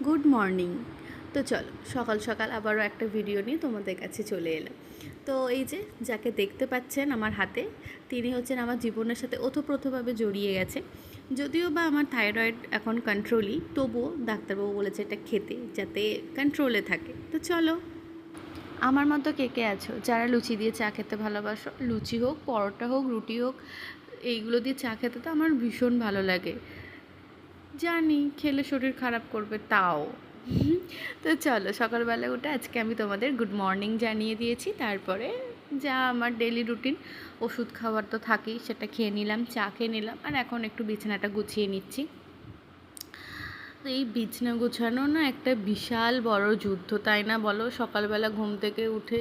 Good morning. তো চলো সকাল সকাল আবারও একটা ভিডিও নিয়ে তোমাদের কাছে চলে এলাম। তো এই যে যাকে দেখতে পাচ্ছেন আমার হাতে, তিনি হচ্ছেন আমার জীবনের সাথে ওতপ্রোতভাবে জড়িয়ে গেছে। যদিও বা আমার থাইরয়েড এখন কন্ট্রোলই, তবুও ডাক্তারবাবু বলেছে এটা খেতে যাতে কন্ট্রোলে থাকে। তো চলো, আমার মতো কে কে আছো যারা লুচি দিয়ে চা খেতে ভালোবাসো? লুচি হোক, পরোটা হোক, রুটি হোক, এইগুলো দিয়ে চা খেতে তো আমার ভীষণ ভালো লাগে। জানি খেলে শরীর খারাপ করবে, তাও তো চলো সকালবেলা উঠে আজকে আমি তোমাদের গুড মর্নিং জানিয়ে দিয়েছি। তারপরে যা আমার ডেলি রুটিন, ওষুধ খাবার তো থাকেই, সেটা খেয়ে নিলাম, চা খেয়ে নিলাম, আর এখন একটু বিছানাটা গুছিয়ে নিচ্ছি। তো এই বিছানা গোছানো না একটা বিশাল বড় যুদ্ধ, তাই না বলো? সকালবেলা ঘুম থেকে উঠে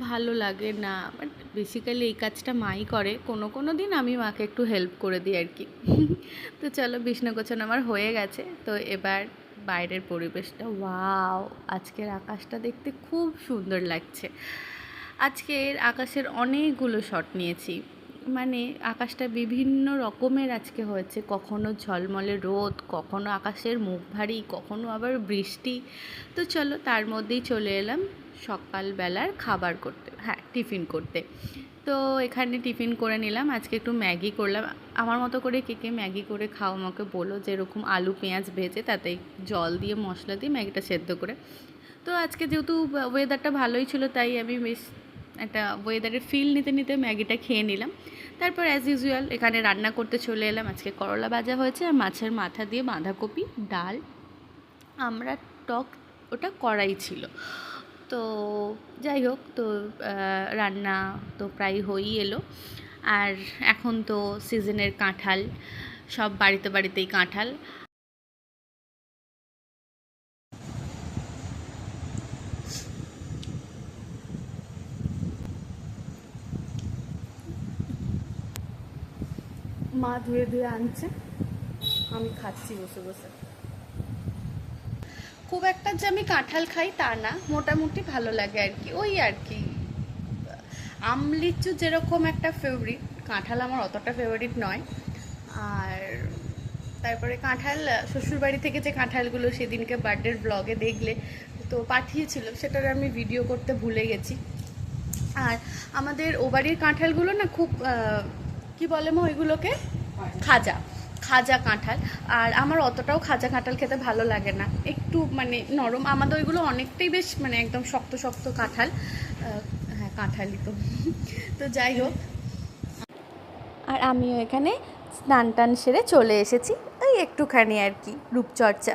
ভালো লাগে না, বাট বেসিক্যালি এই কাজটা মাই করে, কোনো কোনো দিন আমি মাকে একটু হেল্প করে দিই আর কি। তো চলো, বিছানা গোছানো আমার হয়ে গেছে। তো এবার বাইরের পরিবেশটা, ওয়াও, আজকের আকাশটা দেখতে খুব সুন্দর লাগছে। আজকের আকাশের অনেকগুলো শট নিয়েছি, মানে আকাশটা বিভিন্ন রকমের আজকে হয়েছে, কখনো ঝলমলে রোদ, কখনো আকাশের মুখ ভারী, কখনো আবার বৃষ্টি। তো চলো তার মধ্যেই চলে এলাম সকালবেলার খাবার করতে, হ্যাঁ টিফিন করতে। তো এখানে টিফিন করে নিলাম, আজকে একটু ম্যাগি করলাম। আমার মতো করে কে কে ম্যাগি করে খাও আমাকে বলো, যেরকম আলু পেঁয়াজ ভেজে তাতে জল দিয়ে মশলা দিয়ে ম্যাগিটা সেদ্ধ করে। তো আজকে যেহেতু ওয়েদারটা ভালোই ছিল, তাই আমি বেশ একটা ওয়েদারের ফিল নিতে নিতে ম্যাগিটা খেয়ে নিলাম। তারপর অ্যাজ ইউজুয়াল এখানে রান্না করতে চলে এলাম। আজকে করলা ভাজা হয়েছে আর মাছের মাথা দিয়ে বাঁধাকপি, ডাল, আমরা টক, ওটা কড়াই ছিল। তো যাই হোক, তো রান্না তো প্রায় হয়েই এলো। আর এখন তো সিজনের কাঁঠাল, সব বাড়িতে বাড়িতেই কাঁঠাল। মা ধুয়ে ধুয়ে আনছে, আমি খাচ্ছি বসে বসে। খুব একটা যে আমি কাঁঠাল খাই তা না, মোটামুটি ভালো লাগে আর কি, ওই আর কি। আম লিচু যেরকম একটা ফেভারিট, কাঁঠাল আমার অতটা ফেভারিট নয়। আর তারপরে কাঁঠাল, শ্বশুরবাড়ি থেকে যে কাঁঠালগুলো সেদিনকে বার্থডের ব্লগে দেখলে তো পাঠিয়েছিল, সেটার আমি ভিডিও করতে ভুলে গেছি। আর আমাদের ও বাড়ির কাঁঠালগুলো না খুব কি বলে মা ওইগুলোকে, খাজা, খাজা কাঁঠাল। আর আমার অতটাও খাজা কাঁঠাল খেতে ভালো লাগে না, একটু মানে নরম। আমাদের ওইগুলো অনেকটাই বেশ মানে একদম শক্ত শক্ত কাঁঠাল। হ্যাঁ কাঁঠালই তো। তো যাই হোক, আর আমিও এখানে স্নান টান সেরে চলে এসেছি, ওই একটুখানি আর কি রূপচর্চা।